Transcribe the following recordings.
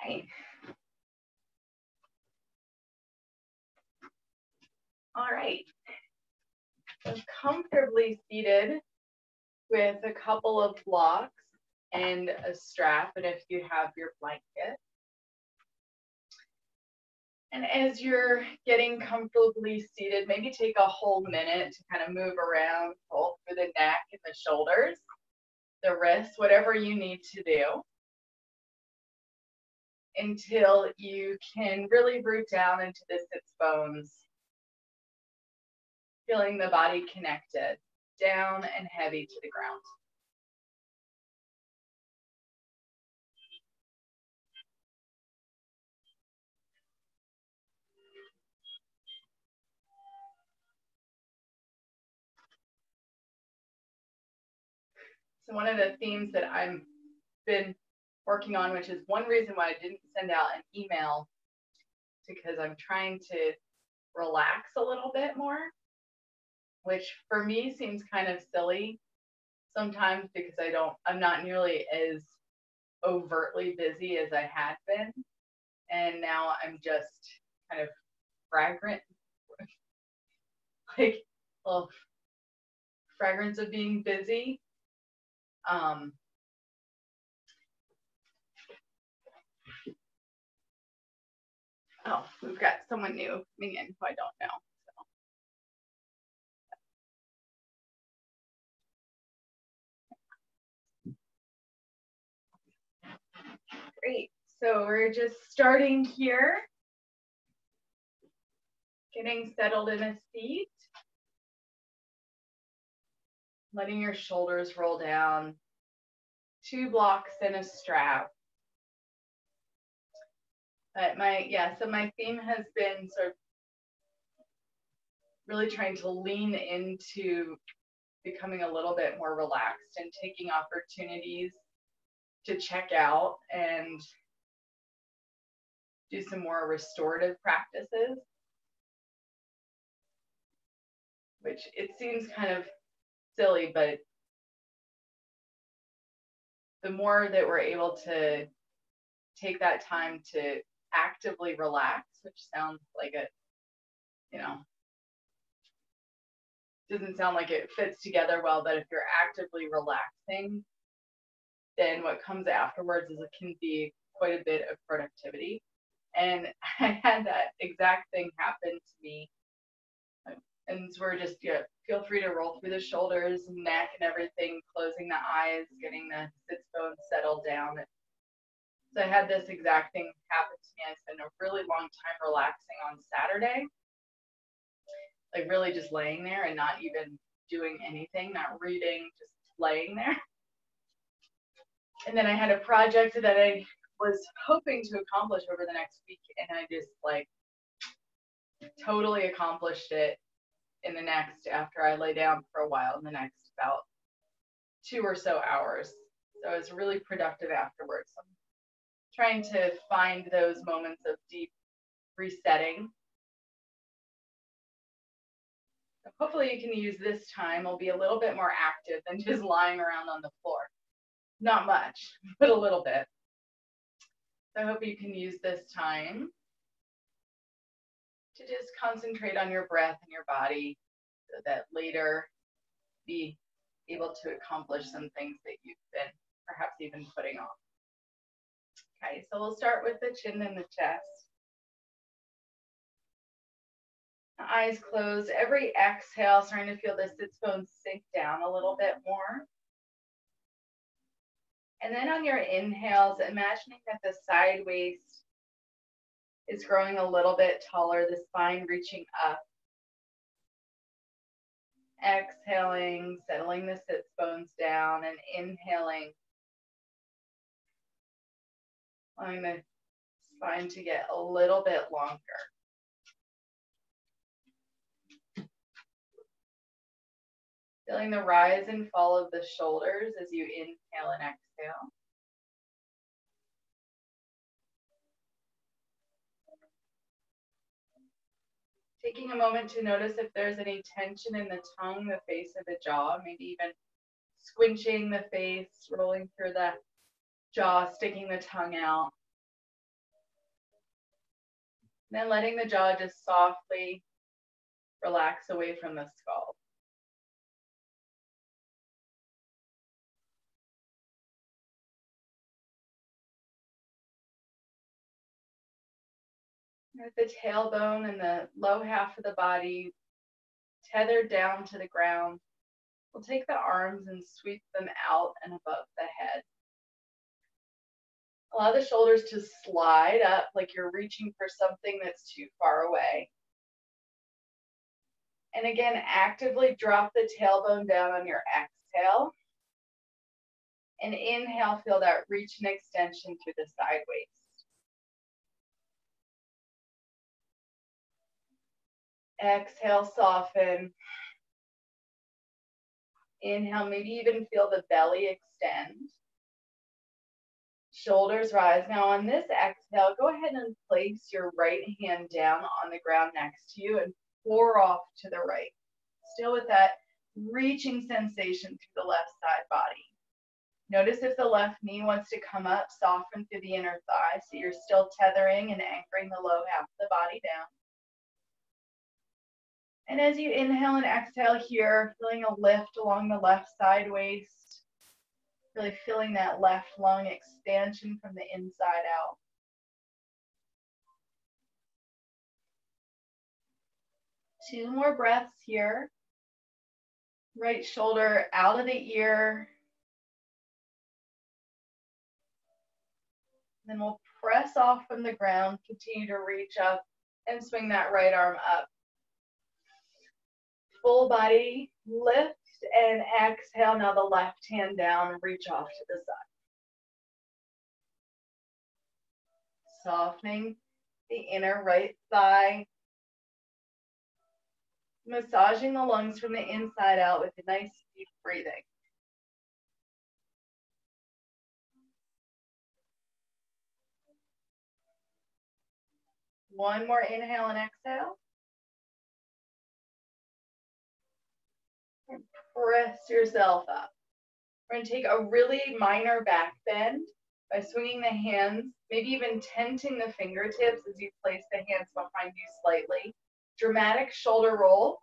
Okay. All right. So comfortably seated with a couple of blocks and a strap, and if you have your blanket. And as you're getting comfortably seated, maybe take a whole minute to kind of move around, pull through the neck and the shoulders, the wrists, whatever you need to do, until you can really root down into the sits bones, feeling the body connected, down and heavy to the ground. So one of the themes that I've been working on, which is one reason why I didn't send out an email, because I'm trying to relax a little bit more, which for me seems kind of silly sometimes because I'm not nearly as overtly busy as I had been. And now I'm just kind of fragrant, like a little fragrance of being busy. Oh, we've got someone new coming in who I don't know. So. Great. So we're just starting here, getting settled in a seat, letting your shoulders roll down, 2 blocks and a strap. But so my theme has been sort of really trying to lean into becoming a little bit more relaxed and taking opportunities to check out and do some more restorative practices, which it seems kind of silly, but the more that we're able to take that time to actively relax, which sounds like doesn't sound like it fits together well, but if you're actively relaxing, then what comes afterwards is it can be quite a bit of productivity. And I had that exact thing happen to me. And so we're just, feel free to roll through the shoulders, neck and everything, closing the eyes, getting the sits bones settled down. So I had this exact thing happen to me. I spent a really long time relaxing on Saturday, like really just laying there and not even doing anything, not reading, just laying there. And then I had a project that I was hoping to accomplish over the next week, and I just totally accomplished it after I lay down for a while, in the next about 2 or so hours. So it was really productive afterwards. I'm trying to find those moments of deep resetting. So hopefully you can use this time. I'll be a little bit more active than just lying around on the floor. Not much, but a little bit. So I hope you can use this time to just concentrate on your breath and your body, so that later be able to accomplish some things that you've been perhaps even putting off. Okay, so we'll start with the chin and the chest. The eyes closed. Every exhale, starting to feel the sits bones sink down a little bit more. And then on your inhales, imagining that the side waist is growing a little bit taller, the spine reaching up. Exhaling, settling the sits bones down, and inhaling, allowing the spine to get a little bit longer. Feeling the rise and fall of the shoulders as you inhale and exhale. Taking a moment to notice if there's any tension in the tongue, the face, or the jaw, maybe even squinching the face, rolling through the jaw, sticking the tongue out. And then letting the jaw just softly relax away from the skull. With the tailbone and the low half of the body tethered down to the ground, we'll take the arms and sweep them out and above the head. Allow the shoulders to slide up like you're reaching for something that's too far away. And again, actively drop the tailbone down on your exhale. And inhale, feel that reach and extension through the side waist. Exhale, soften. Inhale, maybe even feel the belly extend. Shoulders rise. Now on this exhale, go ahead and place your right hand down on the ground next to you and pour off to the right. Still with that reaching sensation through the left side body. Notice if the left knee wants to come up, soften through the inner thigh, so you're still tethering and anchoring the low half of the body down. And as you inhale and exhale here, feeling a lift along the left side waist, really feeling that left lung expansion from the inside out. Two more breaths here. Right shoulder out of the ear. Then we'll press off from the ground, continue to reach up and swing that right arm up. Full body lift and exhale. Now the left hand down and reach off to the side. Softening the inner right thigh. Massaging the lungs from the inside out with a nice deep breathing. One more inhale and exhale. And press yourself up. We're going to take a really minor back bend by swinging the hands, maybe even tenting the fingertips as you place the hands behind you slightly. Dramatic shoulder roll,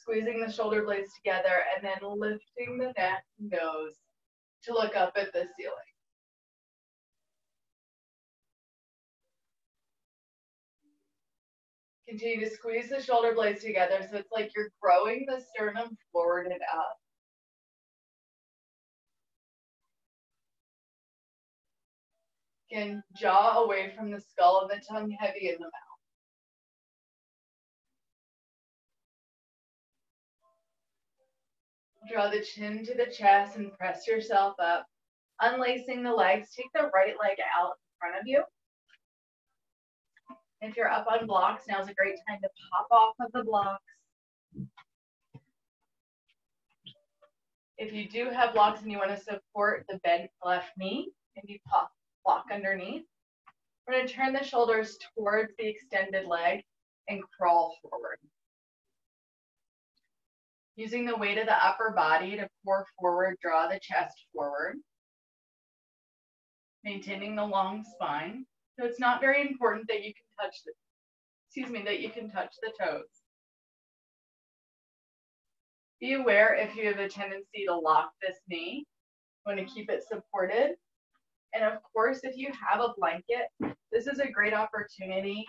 squeezing the shoulder blades together, and then lifting the neck and nose to look up at the ceiling. Continue to squeeze the shoulder blades together so it's like you're growing the sternum forward and up. Again, jaw away from the skull and the tongue heavy in the mouth. Draw the chin to the chest and press yourself up. Unlacing the legs, take the right leg out in front of you. If you're up on blocks, now's a great time to pop off of the blocks. If you do have blocks and you want to support the bent left knee, maybe pop block underneath. We're going to turn the shoulders towards the extended leg and crawl forward. Using the weight of the upper body to pour forward, draw the chest forward. Maintaining the long spine. So it's not very important that you can touch the toes. Be aware if you have a tendency to lock this knee, you want to keep it supported. And of course, if you have a blanket, this is a great opportunity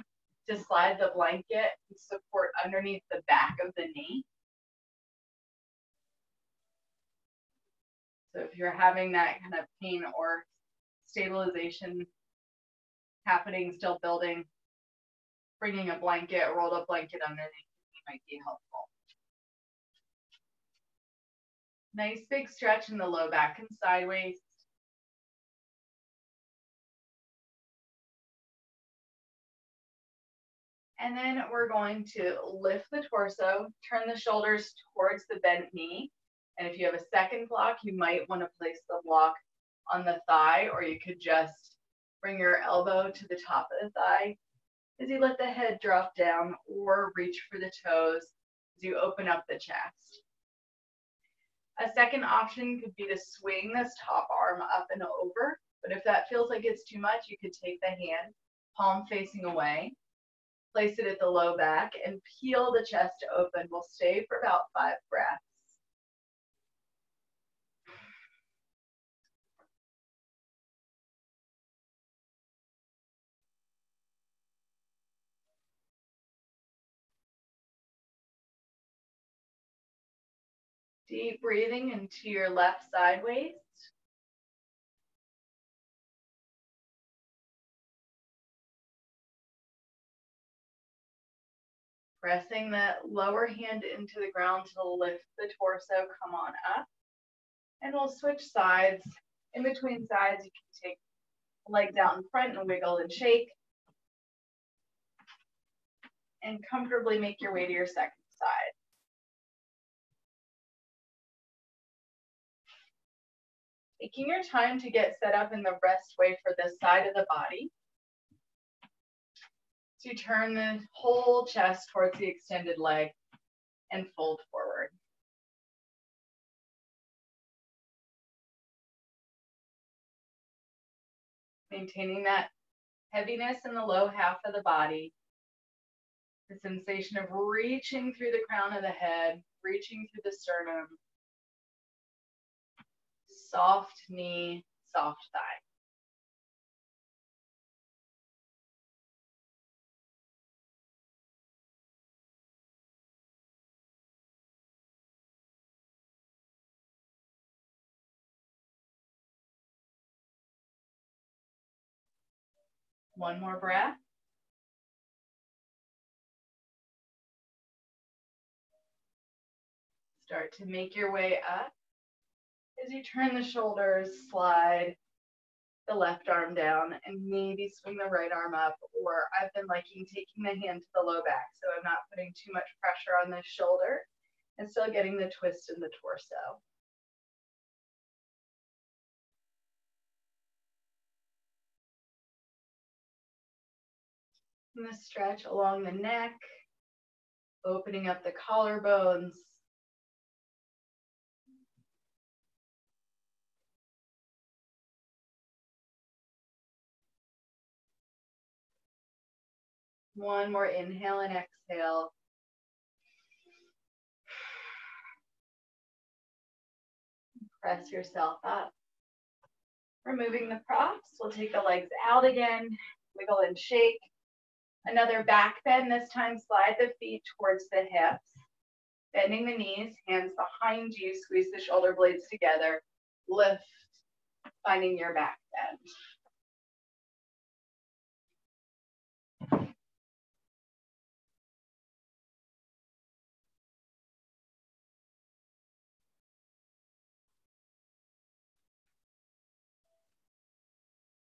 to slide the blanket and support underneath the back of the knee. So if you're having that kind of pain or stabilization happening, still building, bringing a blanket, a rolled up blanket underneath might be helpful. Nice big stretch in the low back and side waist. And then we're going to lift the torso, turn the shoulders towards the bent knee. And if you have a second block, you might want to place the block on the thigh, or you could just bring your elbow to the top of the thigh as you let the head drop down, or reach for the toes as you open up the chest. A second option could be to swing this top arm up and over, but if that feels like it's too much, you could take the hand, palm facing away, Place it at the low back and peel the chest open. We'll stay for about 5 breaths. Deep breathing into your left side waist. Pressing that lower hand into the ground to lift the torso, come on up. And we'll switch sides. In between sides, you can take legs out in front and wiggle and shake. And comfortably make your way to your second side. Taking your time to get set up in the best way for this side of the body. So you turn the whole chest towards the extended leg and fold forward. Maintaining that heaviness in the low half of the body. The sensation of reaching through the crown of the head, reaching through the sternum. Soft knee, soft thigh. One more breath. Start to make your way up. As you turn the shoulders, slide the left arm down and maybe swing the right arm up, or I've been liking taking the hand to the low back so I'm not putting too much pressure on this shoulder and still getting the twist in the torso. And the stretch along the neck, opening up the collarbones. One more inhale and exhale. Press yourself up. Removing the props, we'll take the legs out again, wiggle and shake. Another back bend, this time slide the feet towards the hips. Bending the knees, hands behind you, squeeze the shoulder blades together, lift, finding your back bend.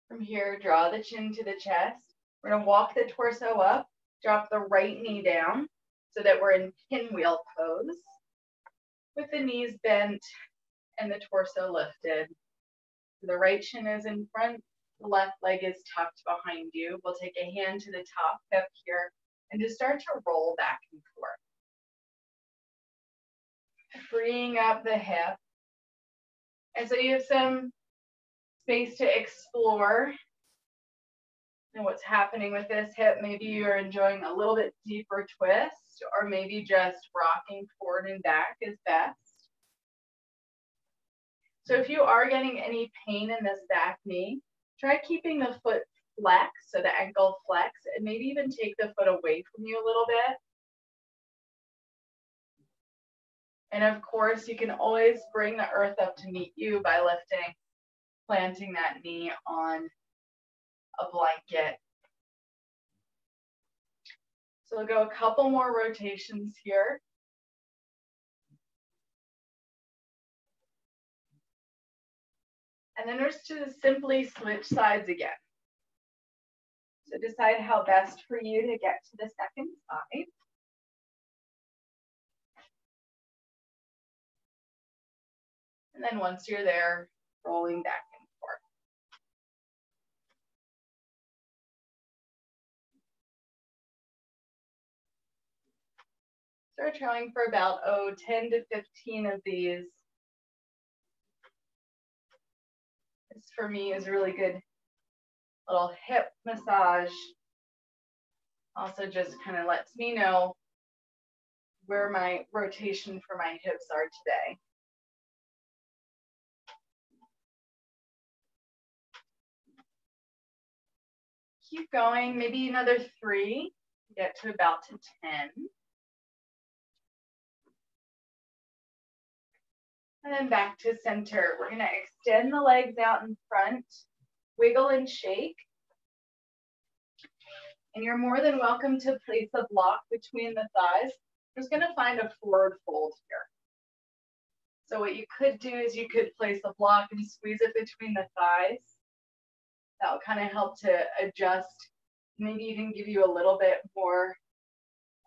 From here, draw the chin to the chest. We're gonna walk the torso up, drop the right knee down so that we're in pinwheel pose with the knees bent and the torso lifted. The right shin is in front, the left leg is tucked behind you. We'll take a hand to the top hip here and just start to roll back and forth. Freeing up the hip. And so you have some space to explore and what's happening with this hip. Maybe you're enjoying a little bit deeper twist, or maybe just rocking forward and back is best. So if you are getting any pain in this back knee, try keeping the foot flexed, so the ankle flex, and maybe even take the foot away from you a little bit. And of course, you can always bring the earth up to meet you by lifting, planting that knee on a blanket. So we'll go a couple more rotations here. And then there's to simply switch sides again. So decide how best for you to get to the second side. And then once you're there, rolling back and forth. Start trying for about 10 to 15 of these. This for me is a really good little hip massage. Also just kind of lets me know where my rotation for my hips are today. Keep going, maybe another 3, get to about to 10. And then back to center. We're gonna extend the legs out in front, wiggle and shake. And you're more than welcome to place a block between the thighs. I'm just gonna find a forward fold here. So what you could do is you could place a block and squeeze it between the thighs. That will kind of help to adjust, maybe even give you a little bit more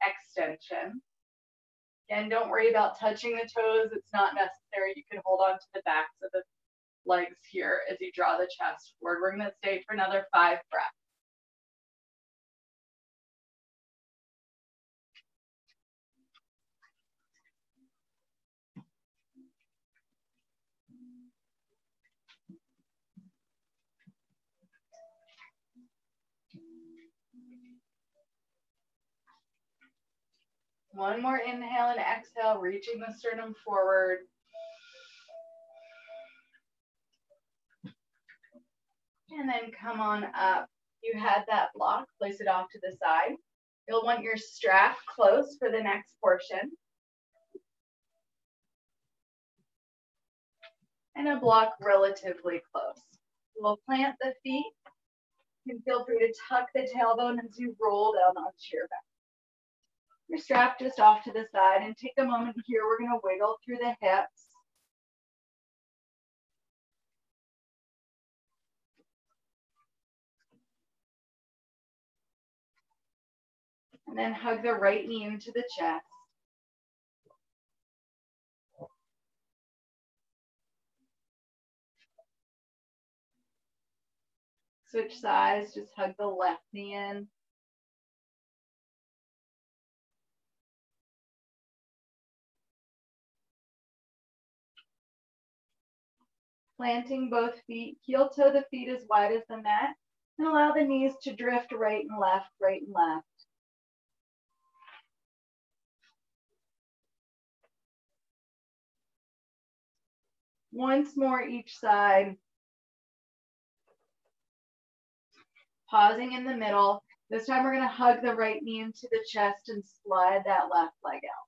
extension. Again, don't worry about touching the toes. It's not necessary. You can hold on to the backs of the legs here as you draw the chest forward. We're going to stay for another 5 breaths. One more inhale and exhale, reaching the sternum forward. And then come on up. You had that block, place it off to the side. You'll want your strap close for the next portion. And a block relatively close. We'll plant the feet. You can feel free to tuck the tailbone as you roll down onto your back. Your strap just off to the side, and take a moment here. We're going to wiggle through the hips. And then hug the right knee into the chest. Switch sides, just hug the left knee in. Planting both feet, heel toe the feet as wide as the mat, and allow the knees to drift right and left, right and left. Once more each side. Pausing in the middle. This time we're going to hug the right knee into the chest and slide that left leg out.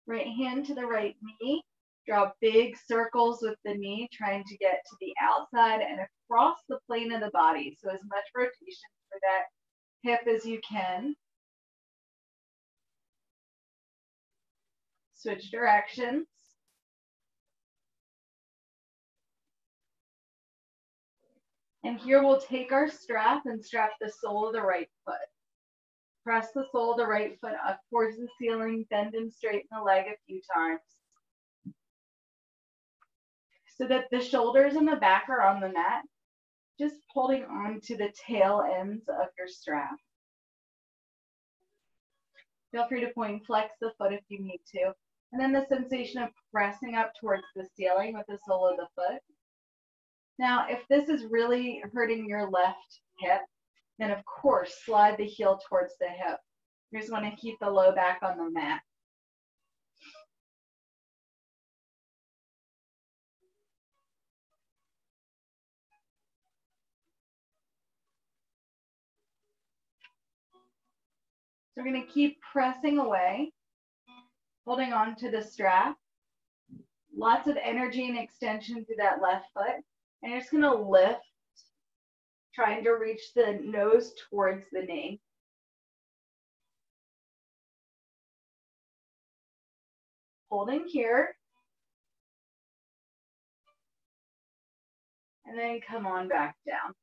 Right hand to the right knee. Draw big circles with the knee, trying to get to the outside and across the plane of the body. So as much rotation for that hip as you can. Switch directions. And here we'll take our strap and strap the sole of the right foot. Press the sole of the right foot up towards the ceiling, bend and straighten the leg a few times. So that the shoulders and the back are on the mat, just holding on to the tail ends of your strap. Feel free to point, flex the foot if you need to. And then the sensation of pressing up towards the ceiling with the sole of the foot. Now, if this is really hurting your left hip, then of course, slide the heel towards the hip. You just want to keep the low back on the mat. So we're going to keep pressing away, holding on to the strap. Lots of energy and extension through that left foot. And you're just going to lift, trying to reach the nose towards the knee. Holding here. And then come on back down.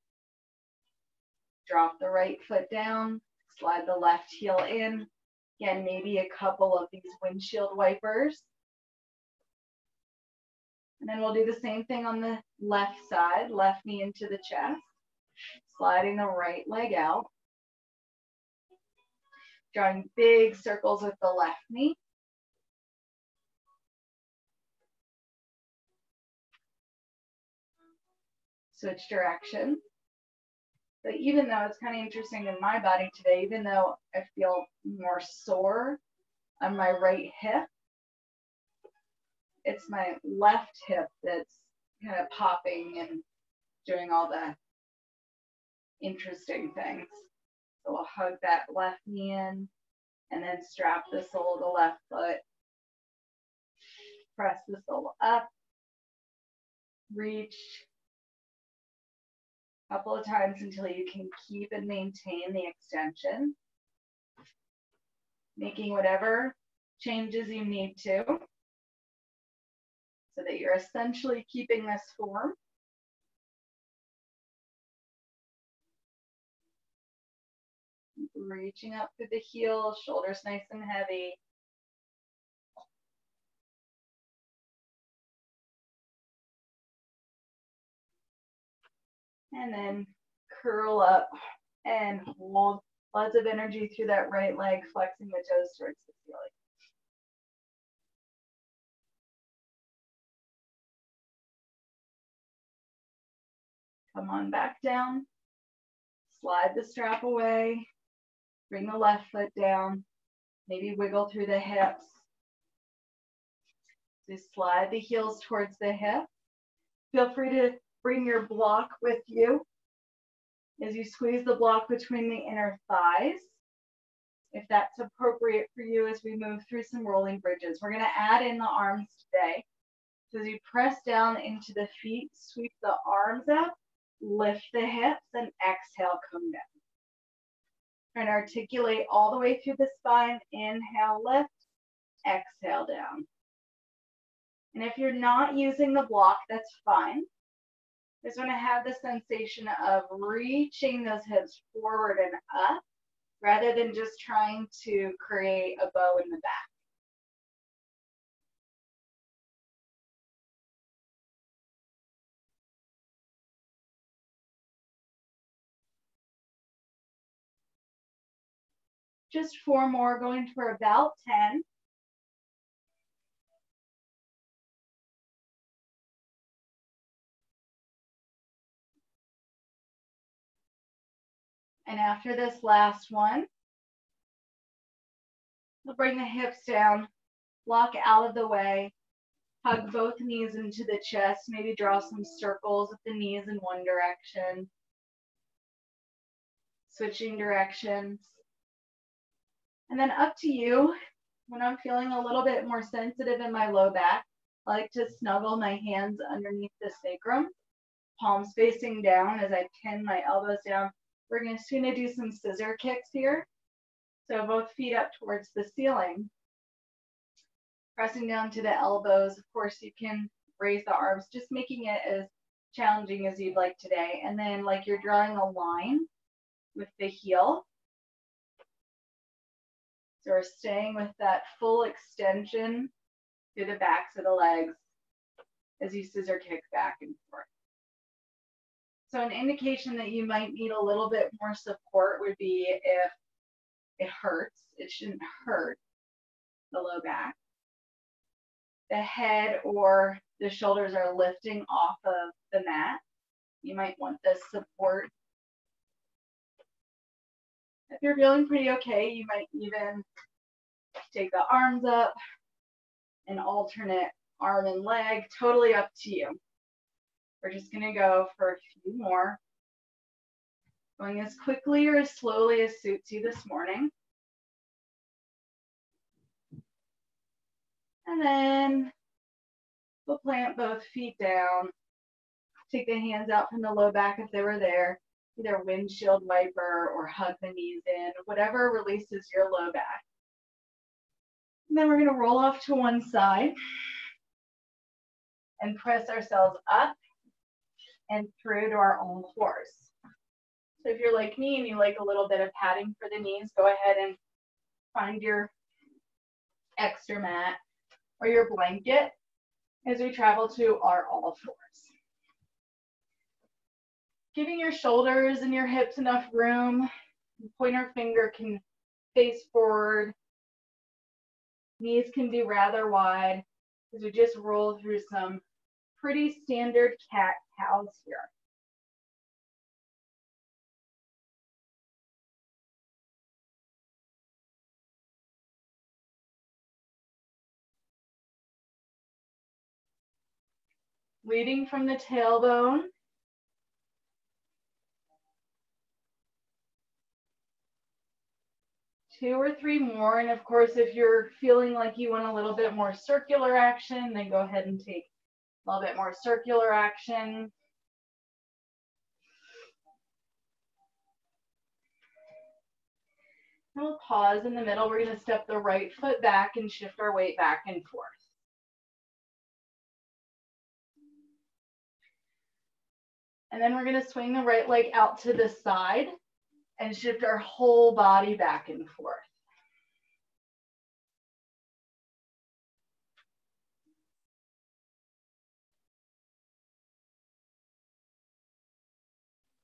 Drop the right foot down, slide the left heel in. Again, maybe a couple of these windshield wipers. And then we'll do the same thing on the left side, left knee into the chest, sliding the right leg out. Drawing big circles with the left knee. switch direction. But even though it's kind of interesting in my body today, even though I feel more sore on my right hip, it's my left hip that's kind of popping and doing all the interesting things. So we'll hug that left knee in and then strap the sole of the left foot. Press the sole up. Reach a couple of times until you can keep and maintain the extension. Making whatever changes you need to so that you're essentially keeping this form. Reaching up through the heels, shoulders nice and heavy. And then curl up and hold. Lots of energy through that right leg, flexing the toes towards the ceiling. Come on back down. Slide the strap away. Bring the left foot down. Maybe wiggle through the hips. Just slide the heels towards the hip. Feel free to bring your block with you as you squeeze the block between the inner thighs, if that's appropriate for you as we move through some rolling bridges. We're going to add in the arms today. So as you press down into the feet, sweep the arms up, lift the hips, and exhale, come down. Try to articulate all the way through the spine. Inhale, lift, exhale, down. And if you're not using the block, that's fine. Just want to have the sensation of reaching those hips forward and up rather than just trying to create a bow in the back. Just 4 more, going for about 10. And after this last one, we'll bring the hips down, block out of the way, hug both knees into the chest, maybe draw some circles with the knees in one direction, switching directions. And then up to you, when I'm feeling a little bit more sensitive in my low back, I like to snuggle my hands underneath the sacrum, palms facing down as I pin my elbows down. We're going to do some scissor kicks here. So both feet up towards the ceiling. Pressing down to the elbows. Of course, you can raise the arms, just making it as challenging as you'd like today. And then like you're drawing a line with the heel. So we're staying with that full extension through the backs of the legs as you scissor kick back and forth. So an indication that you might need a little bit more support would be if it hurts. It shouldn't hurt the low back. The head or the shoulders are lifting off of the mat. You might want this support. If you're feeling pretty okay, you might even take the arms up and alternate arm and leg, totally up to you. We're just gonna go for a few more. Going as quickly or as slowly as suits you this morning. And then we'll plant both feet down. Take the hands out from the low back if they were there. Either windshield wiper or hug the knees in, whatever releases your low back. And then we're going to roll off to one side and press ourselves up and through to our own floors. So if you're like me and you like a little bit of padding for the knees, go ahead and find your extra mat or your blanket as we travel to our all fours. Giving your shoulders and your hips enough room. Pointer finger can face forward. Knees can be rather wide as we just roll through some pretty standard cat-cows here. Leading from the tailbone. Two or three more, and of course, if you're feeling like you want a little bit more circular action, then go ahead and take a little bit more circular action. And we'll pause in the middle. We're going to step the right foot back and shift our weight back and forth. And then we're going to swing the right leg out to the side and shift our whole body back and forth.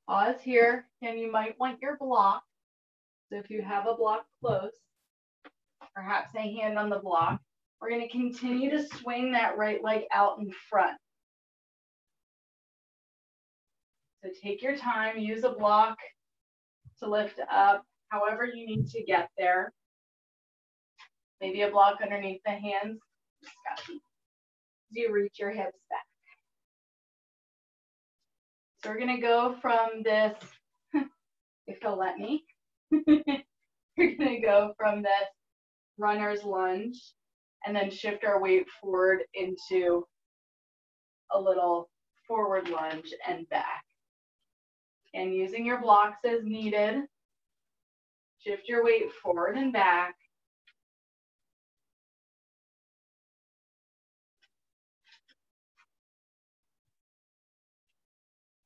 Pause here, and you might want your block. So if you have a block close, perhaps a hand on the block, we're going to continue to swing that right leg out in front. So take your time, use a block to lift up, however you need to get there. Maybe a block underneath the hands. As you reach your hips back. So we're going to go from this, if you'll let me, we're going to go from this runner's lunge and then shift our weight forward into a little forward lunge and back. And using your blocks as needed, shift your weight forward and back.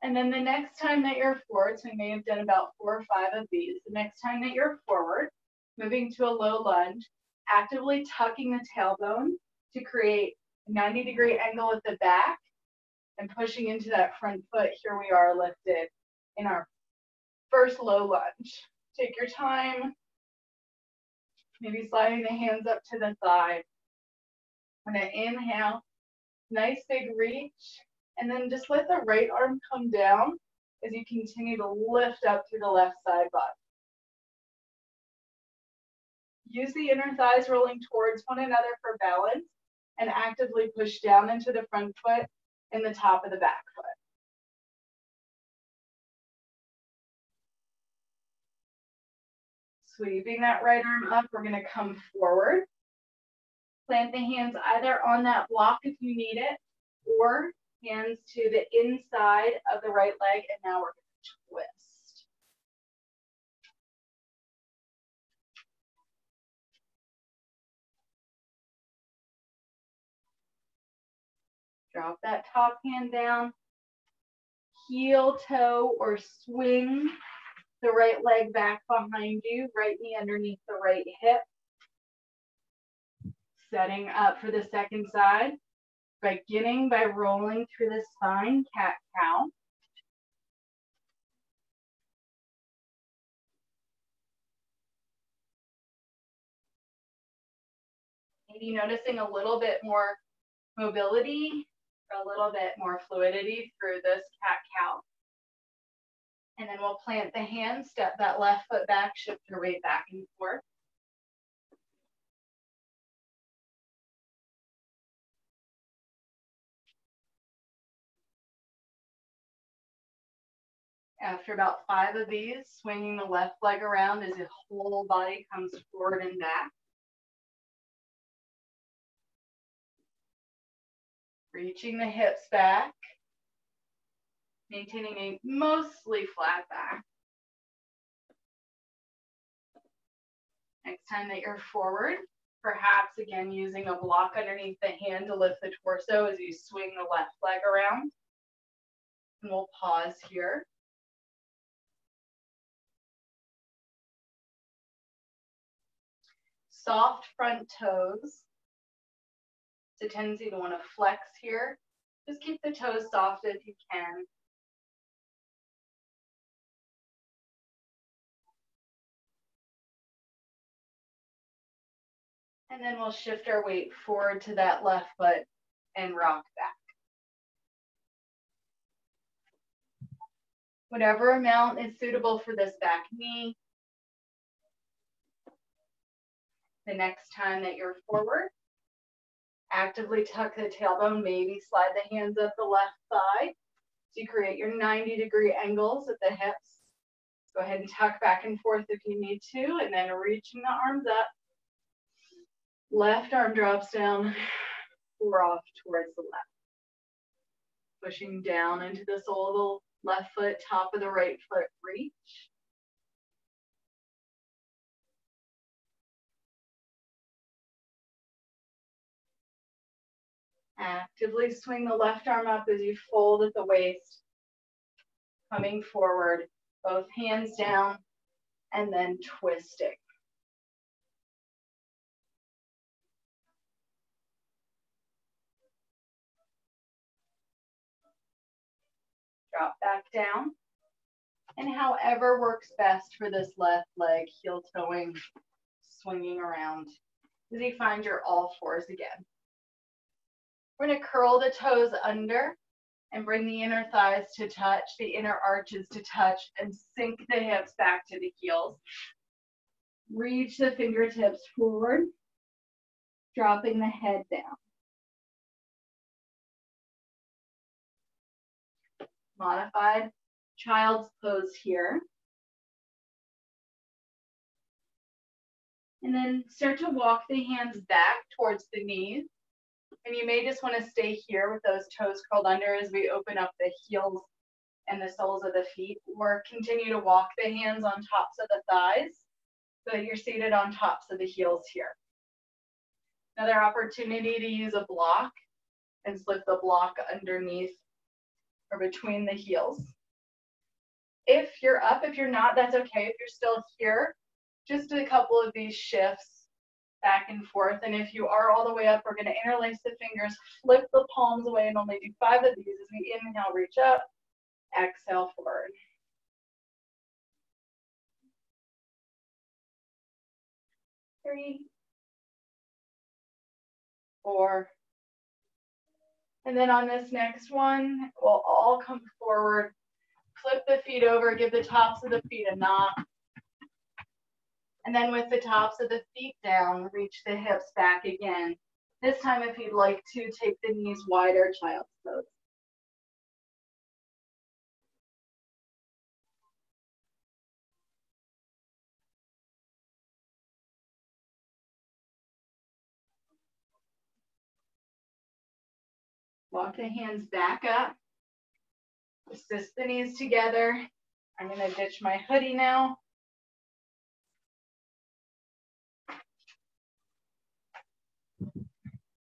And then the next time that you're forward, so we may have done about 4 or 5 of these, the next time that you're forward, moving to a low lunge, actively tucking the tailbone to create a 90-degree angle at the back and pushing into that front foot. Here we are lifted in our first low lunge. Take your time, maybe sliding the hands up to the thigh. I'm going to inhale, nice big reach. And then just let the right arm come down as you continue to lift up through the left side body. Use the inner thighs rolling towards one another for balance and actively push down into the front foot and the top of the back foot. Sweeping that right arm up, we're going to come forward. Plant the hands either on that block if you need it, or hands to the inside of the right leg, and now we're going to twist. Drop that top hand down, heel toe or swing the right leg back behind you, right knee underneath the right hip. Setting up for the second side. Beginning by rolling through the spine, cat-cow. Maybe noticing a little bit more mobility, or a little bit more fluidity through this cat-cow. And then we'll plant the hands, step that left foot back, shift your weight back and forth. After about 5 of these, swinging the left leg around as your whole body comes forward and back. Reaching the hips back, maintaining a mostly flat back. Next time that you're forward, perhaps again using a block underneath the hand to lift the torso as you swing the left leg around. And we'll pause here. Soft front toes. It's a tendency to want to flex here. Just keep the toes soft if you can. And then we'll shift our weight forward to that left foot and rock back. Whatever amount is suitable for this back knee. The next time that you're forward, Actively tuck the tailbone, maybe slide the hands up the left thigh. So you create your 90-degree angles at the hips. Go ahead and tuck back and forth if you need to, and then reaching the arms up. Left arm drops down, off towards the left. Pushing down into the sole of the left foot, top of the right foot, reach. Actively swing the left arm up as you fold at the waist, coming forward, both hands down, and then twisting. Drop back down. And however works best for this left leg, heel toeing, swinging around as you find your all fours again. We're going to curl the toes under and bring the inner thighs to touch, the inner arches to touch, and sink the hips back to the heels. Reach the fingertips forward, dropping the head down. Modified child's pose here. And then start to walk the hands back towards the knees. And you may just want to stay here with those toes curled under as we open up the heels and the soles of the feet, or continue to walk the hands on tops of the thighs so that you're seated on tops of the heels here. Another opportunity to use a block and slip the block underneath or between the heels. If you're up, if you're not, that's okay. If you're still here, just a couple of these shifts back and forth. And if you are all the way up, we're going to interlace the fingers, flip the palms away, and only do 5 of these as we inhale, reach up, exhale, forward. 3, 4. And then on this next one, we'll all come forward, flip the feet over, give the tops of the feet a knock. And then with the tops of the feet down, reach the hips back again. This time, if you'd like to, take the knees wider, child's pose. Walk the hands back up. Assist the knees together. I'm going to ditch my hoodie now.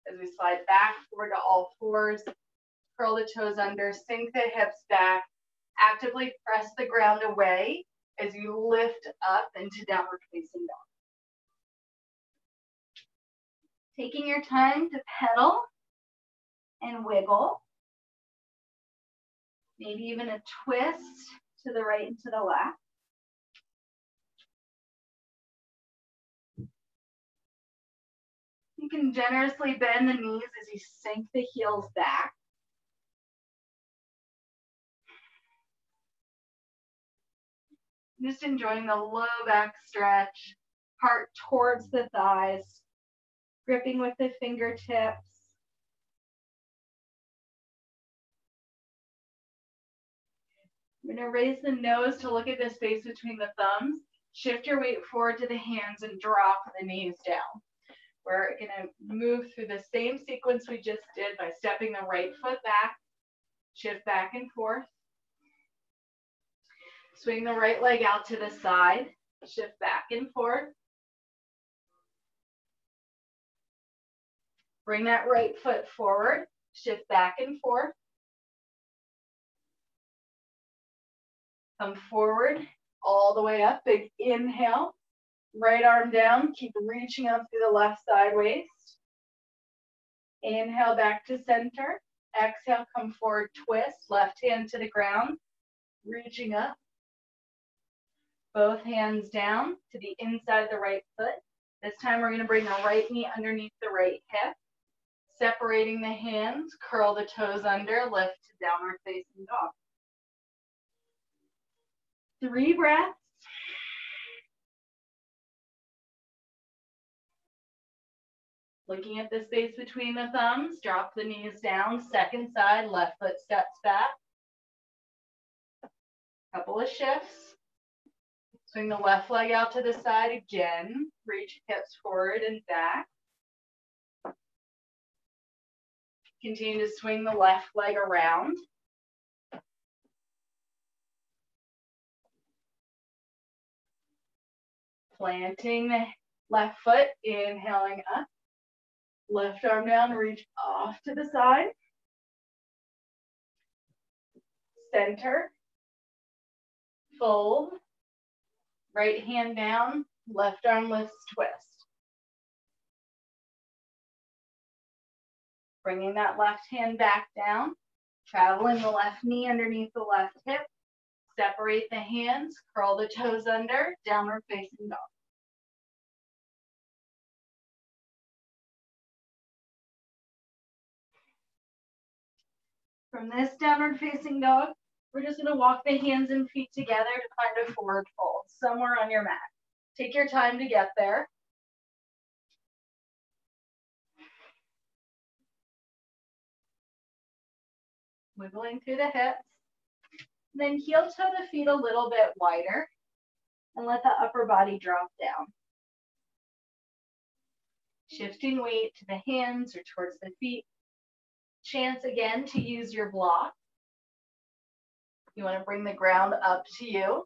As we slide back forward to all fours, curl the toes under, sink the hips back, actively press the ground away as you lift up into downward facing dog. Taking your time to pedal and wiggle, maybe even a twist to the right and to the left. You can generously bend the knees as you sink the heels back. Just enjoying the low back stretch, heart towards the thighs, gripping with the fingertips. I'm going to raise the nose to look at the space between the thumbs. Shift your weight forward to the hands and drop the knees down. We're going to move through the same sequence we just did by stepping the right foot back, shift back and forth. Swing the right leg out to the side, shift back and forth. Bring that right foot forward, shift back and forth. Come forward, all the way up, big inhale. Right arm down, keep reaching up through the left side waist. Inhale back to center. Exhale, come forward, twist, left hand to the ground, reaching up. Both hands down to the inside of the right foot. This time we're going to bring the right knee underneath the right hip. Separating the hands, curl the toes under, lift to downward facing dog. 3 breaths. Looking at the space between the thumbs, drop the knees down, second side, left foot steps back. Couple of shifts. Swing the left leg out to the side again. Reach hips forward and back. Continue to swing the left leg around. Planting the left foot, inhaling up. Left arm down, reach off to the side. Center. Fold. Right hand down, left arm lifts, twist. Bringing that left hand back down, traveling the left knee underneath the left hip. Separate the hands, curl the toes under, downward facing dog. From this downward facing dog, we're just going to walk the hands and feet together to find a forward fold somewhere on your mat. Take your time to get there. Wiggling through the hips. Then heel toe the feet a little bit wider and let the upper body drop down. Shifting weight to the hands or towards the feet. Chance again to use your block. You want to bring the ground up to you.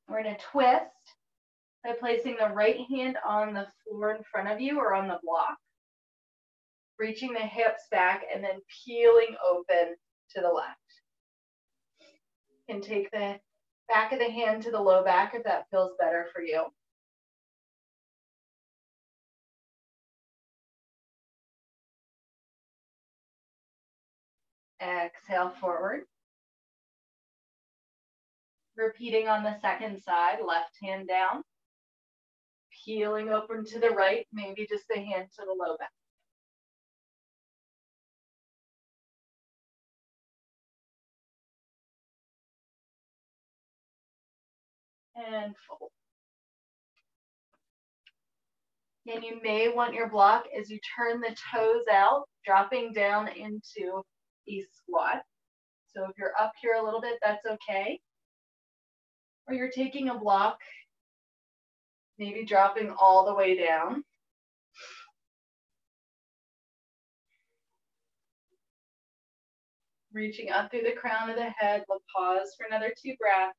We're going to twist by placing the right hand on the floor in front of you or on the block. Reaching the hips back and then peeling open to the left. You can take the back of the hand to the low back if that feels better for you. Exhale forward. Repeating on the second side, left hand down. Peeling open to the right, maybe just the hand to the low back. And fold. And you may want your block as you turn the toes out, dropping down into a squat. So if you're up here a little bit, that's okay. Or you're taking a block, maybe dropping all the way down. Reaching up through the crown of the head, we'll pause for another 2 breaths.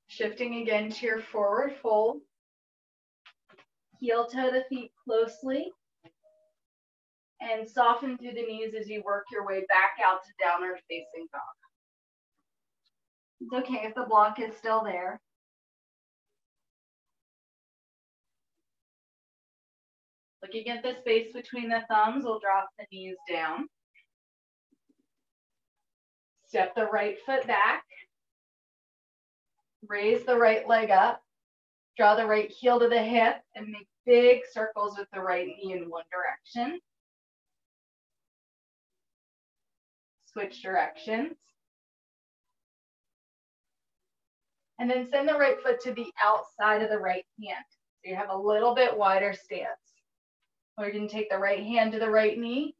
Shifting again to your forward fold. Heel toe the feet closely. And soften through the knees as you work your way back out to downward facing dog. It's okay if the block is still there. Looking at the space between the thumbs, we'll drop the knees down. Step the right foot back. Raise the right leg up. Draw the right heel to the hip and make big circles with the right knee in one direction. Switch directions. And then send the right foot to the outside of the right hand. So you have a little bit wider stance. Or you can take the right hand to the right knee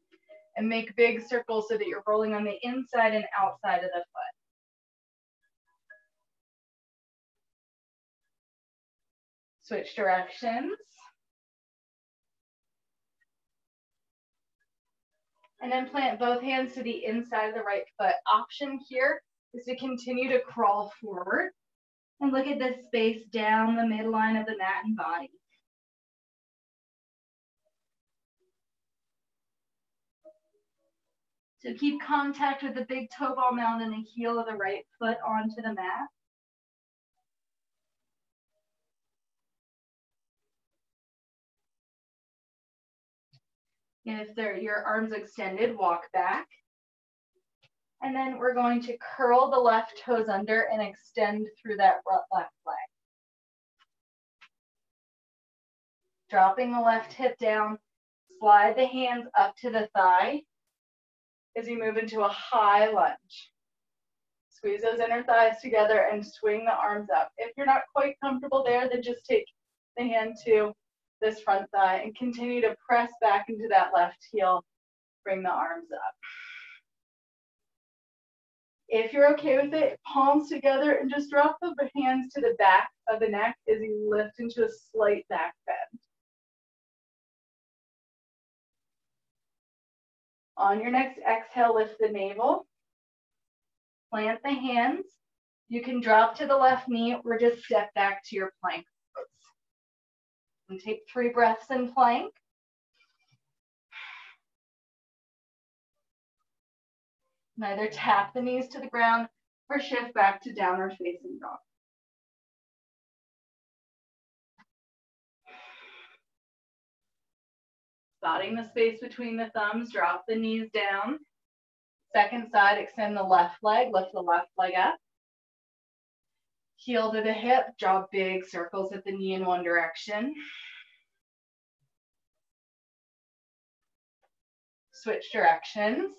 and make big circles so that you're rolling on the inside and outside of the foot. Switch directions. And then plant both hands to the inside of the right foot. Option here is to continue to crawl forward and look at this space down the midline of the mat and body. So keep contact with the big toe ball mound and the heel of the right foot onto the mat. And if your arms extended, walk back. And then we're going to curl the left toes under and extend through that left leg. Dropping the left hip down, slide the hands up to the thigh as you move into a high lunge. Squeeze those inner thighs together and swing the arms up. If you're not quite comfortable there, then just take the hand to this front thigh and continue to press back into that left heel. Bring the arms up. If you're okay with it, palms together and just drop the hands to the back of the neck as you lift into a slight back bend. On your next exhale, lift the navel. Plant the hands. You can drop to the left knee or just step back to your plank pose. And take 3 breaths in plank. Either tap the knees to the ground or shift back to downward facing dog. Spotting the space between the thumbs, drop the knees down. Second side, extend the left leg, lift the left leg up. Heel to the hip, draw big circles at the knee in one direction. Switch directions.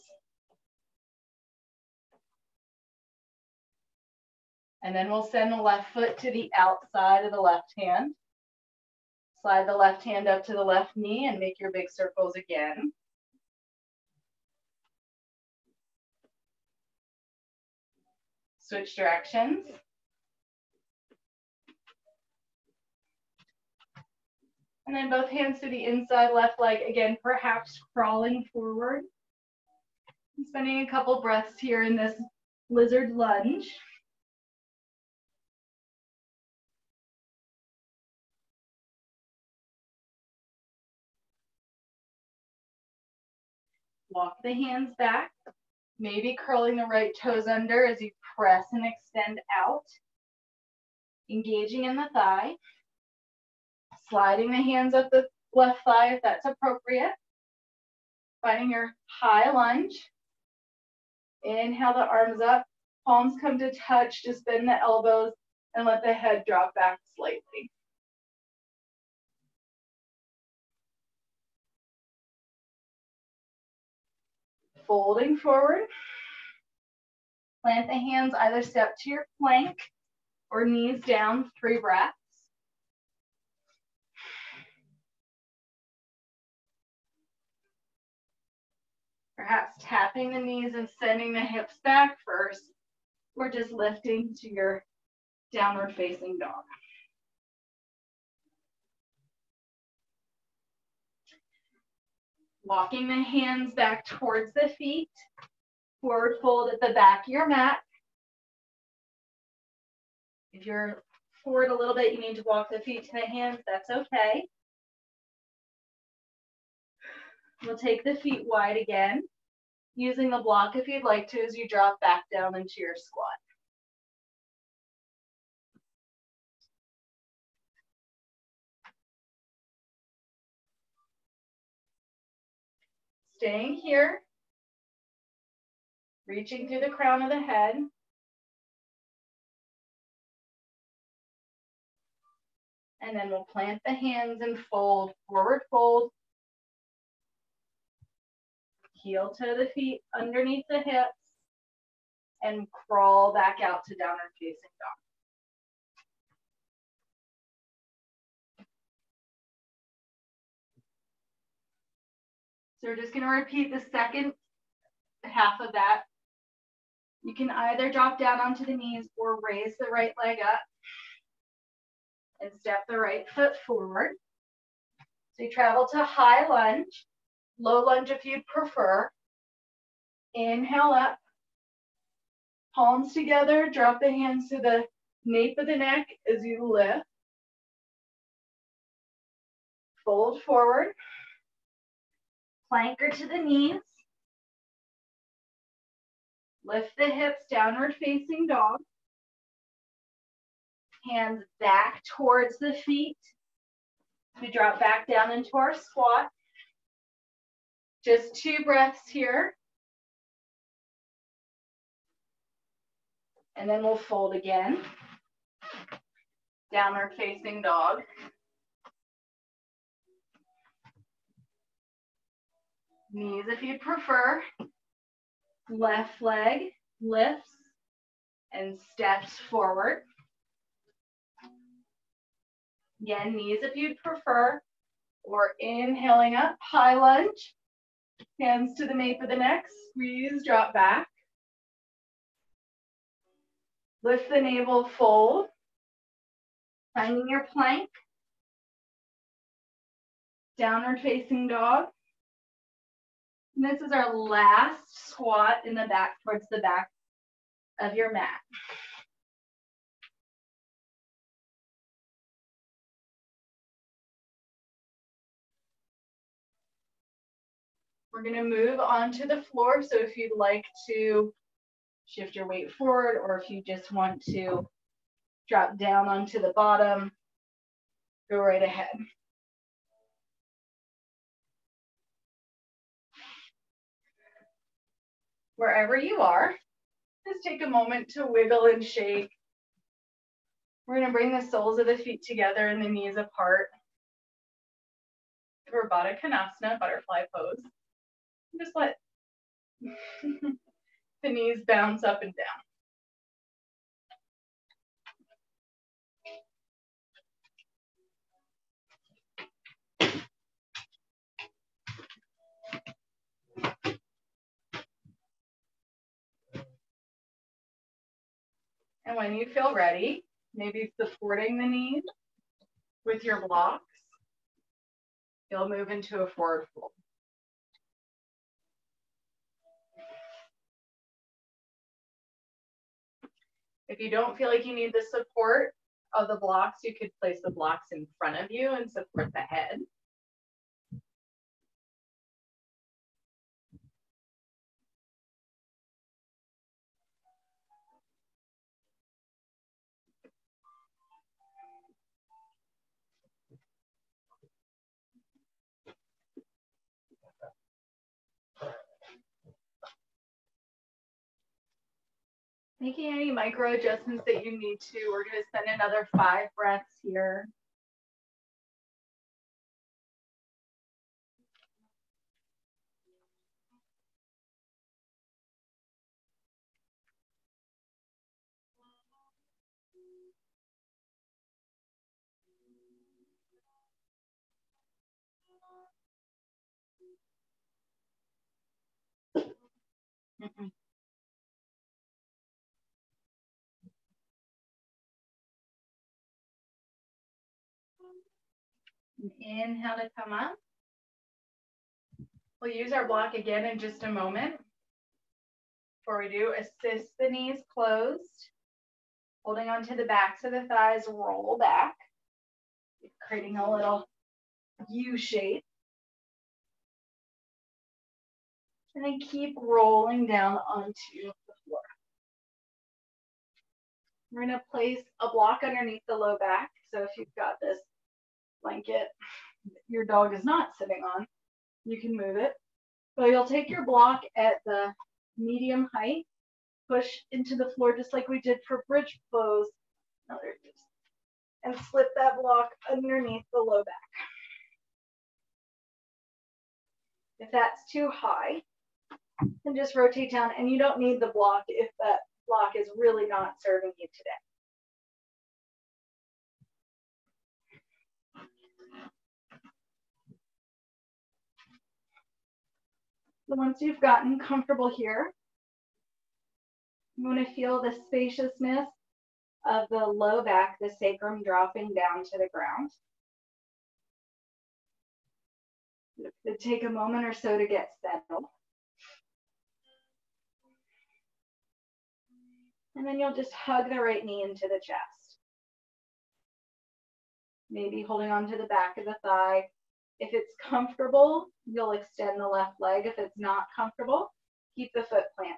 And then we'll send the left foot to the outside of the left hand. Slide the left hand up to the left knee and make your big circles again. Switch directions. And then both hands to the inside left leg, again, perhaps crawling forward. I'm spending a couple breaths here in this lizard lunge. Walk the hands back, maybe curling the right toes under as you press and extend out. Engaging in the thigh. Sliding the hands up the left thigh if that's appropriate. Finding your high lunge. Inhale the arms up, palms come to touch, just bend the elbows and let the head drop back slightly. Folding forward. Plant the hands, either step to your plank or knees down, 3 breaths. Perhaps tapping the knees and sending the hips back first, or just lifting to your downward facing dog. Walking the hands back towards the feet, forward fold at the back of your mat. If you're forward a little bit, you need to walk the feet to the hands, that's okay. We'll take the feet wide again, using the block if you'd like to as you drop back down into your squat. Staying here, reaching through the crown of the head. And then we'll plant the hands and fold, forward fold. Heel to the feet underneath the hips and crawl back out to downward facing dog. So we're just going to repeat the second half of that. You can either drop down onto the knees or raise the right leg up and step the right foot forward. So you travel to high lunge, low lunge if you'd prefer. Inhale up, palms together, drop the hands to the nape of the neck as you lift. Fold forward, planker to the knees. Lift the hips, downward facing dog. Hands back towards the feet. We drop back down into our squat. Just 2 breaths here. And then we'll fold again. Downward facing dog. Knees if you prefer. Left leg lifts and steps forward. Again, knees if you'd prefer. Or inhaling up, high lunge. Hands to the nape of the neck, squeeze, drop back. Lift the navel, fold. Finding your plank. Downward facing dog. And this is our last squat in the back, towards the back of your mat. We're gonna move onto the floor. So if you'd like to shift your weight forward, or if you just want to drop down onto the bottom, go right ahead. Wherever you are, just take a moment to wiggle and shake. We're gonna bring the soles of the feet together and the knees apart. For Baddha Konasana, butterfly pose. Just let the knees bounce up and down. And when you feel ready, maybe supporting the knees with your blocks, you'll move into a forward fold. If you don't feel like you need the support of the blocks, you could place the blocks in front of you and support the head. Making any micro adjustments that you need to. We're going to spend another 5 breaths here. Inhale to come up. We'll use our block again in just a moment. Before we do, assist the knees closed. Holding onto the backs of the thighs, roll back. Creating a little U shape. And then keep rolling down onto the floor. We're going to place a block underneath the low back. So if you've got this blanket your dog is not sitting on, you can move it. So you'll take your block at the medium height, push into the floor just like we did for bridge pose. No, there it is. And slip that block underneath the low back. If that's too high, then just rotate down, and you don't need the block if that block is really not serving you today. So once you've gotten comfortable here, you want to feel the spaciousness of the low back, the sacrum dropping down to the ground. It take a moment or so to get settled. And then you'll just hug the right knee into the chest. Maybe holding on to the back of the thigh. If it's comfortable, you'll extend the left leg. If it's not comfortable, keep the foot planted.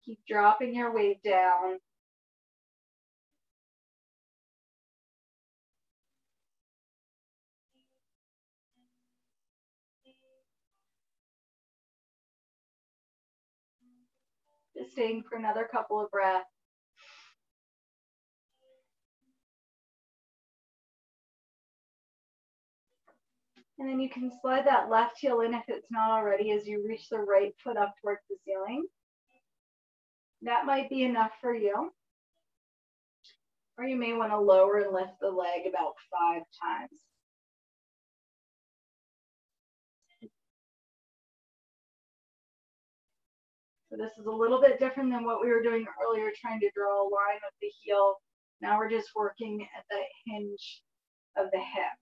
Keep dropping your weight down. Just staying for another couple of breaths. And then you can slide that left heel in if it's not already as you reach the right foot up towards the ceiling. That might be enough for you. Or you may want to lower and lift the leg about 5 times. So this is a little bit different than what we were doing earlier, trying to draw a line with the heel. Now we're just working at the hinge of the hip.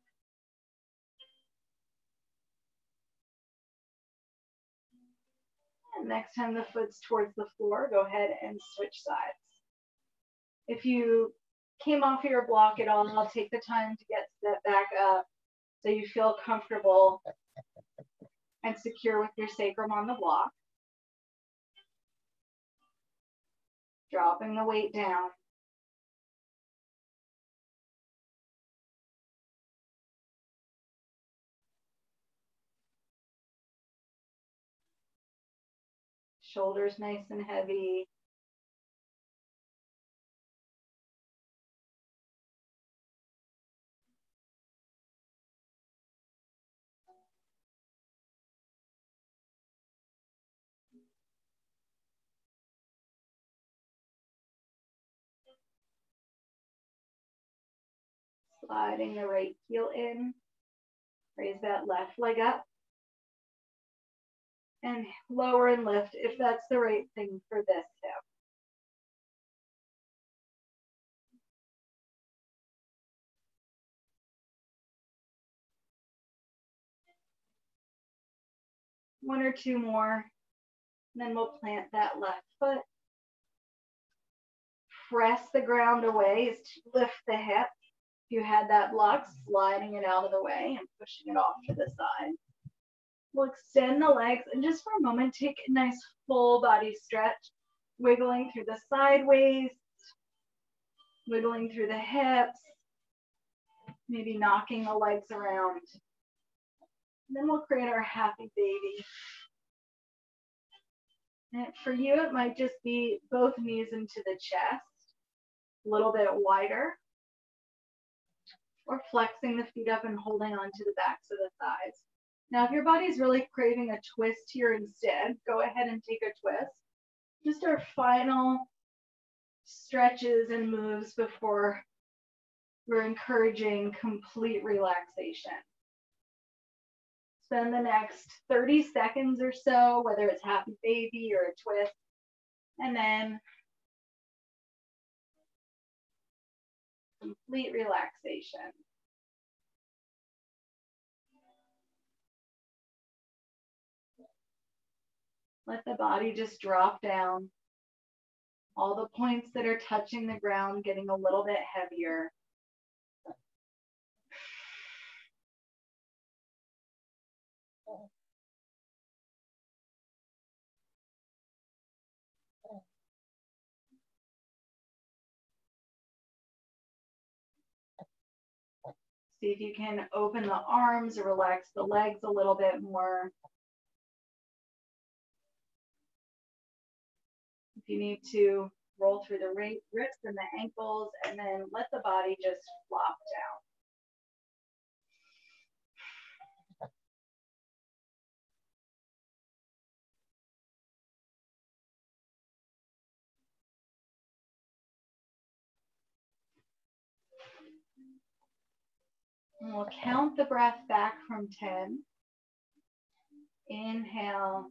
And next time the foot's towards the floor, go ahead and switch sides. If you came off of your block at all, I'll take the time to get that back up so you feel comfortable and secure with your sacrum on the block. Dropping the weight down. Shoulders nice and heavy. Sliding the right heel in. Raise that left leg up. And lower and lift if that's the right thing for this hip. One or two more. And then we'll plant that left foot. Press the ground away is to lift the hip. If you had that block, sliding it out of the way and pushing it off to the side. We'll extend the legs and just for a moment, take a nice full body stretch, wiggling through the sideways, wiggling through the hips, maybe knocking the legs around. And then we'll create our happy baby. And for you, it might just be both knees into the chest, a little bit wider, or flexing the feet up and holding onto the backs of the thighs. Now, if your body's really craving a twist here instead, go ahead and take a twist. Just our final stretches and moves before we're encouraging complete relaxation. Spend the next 30 seconds or so, whether it's happy baby or a twist, and then complete relaxation. Let the body just drop down. All the points that are touching the ground getting a little bit heavier. See if you can open the arms or relax the legs a little bit more. If you need to, roll through the wrists and the ankles, and then let the body just flop down. And we'll count the breath back from 10. Inhale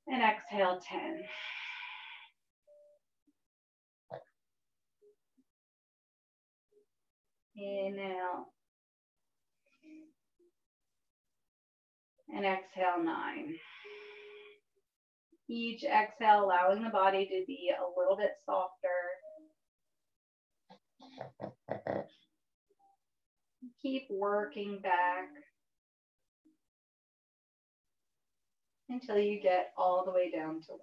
and exhale 10. Inhale and exhale 9. Each exhale allowing the body to be a little bit softer. Keep working back until you get all the way down to 1.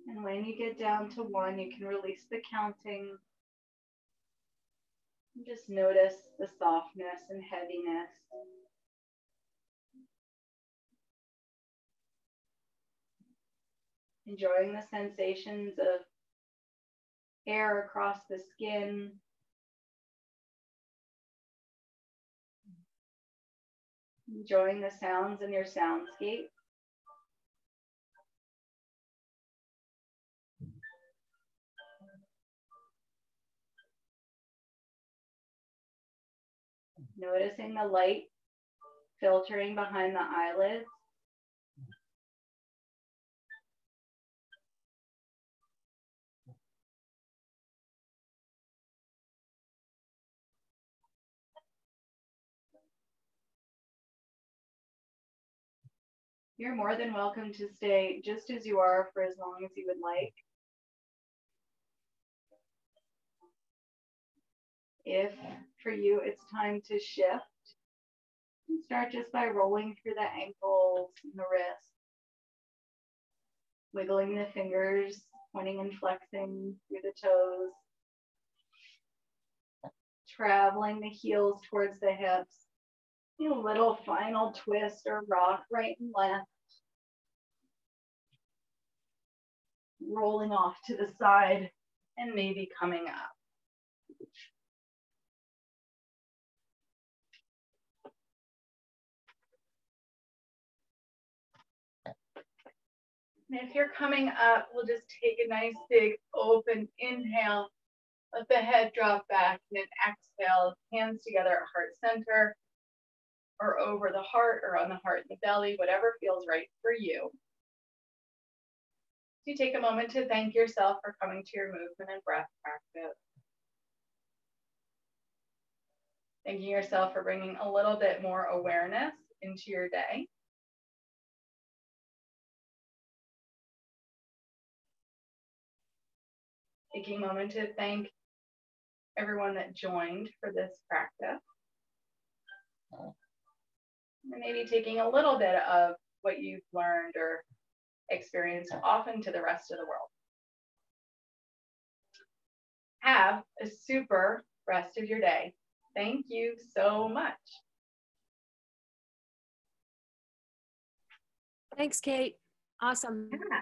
And when you get down to 1, you can release the counting. And just notice the softness and heaviness. Enjoying the sensations of air across the skin. Enjoying the sounds in your soundscape. Noticing the light filtering behind the eyelids. You're more than welcome to stay just as you are for as long as you would like. If for you it's time to shift, start just by rolling through the ankles and the wrists, wiggling the fingers, pointing and flexing through the toes, traveling the heels towards the hips. A little final twist or rock right and left. Rolling off to the side and maybe coming up. And if you're coming up, we'll just take a nice big open inhale. Let the head drop back, and then exhale, hands together at heart center or over the heart or on the heart and the belly, whatever feels right for you. So you take a moment to thank yourself for coming to your movement and breath practice. Thanking yourself for bringing a little bit more awareness into your day. Taking a moment to thank everyone that joined for this practice. And maybe taking a little bit of what you've learned or experienced off into the rest of the world. Have a super rest of your day. Thank you so much. Thanks, Kate. Awesome. Yeah.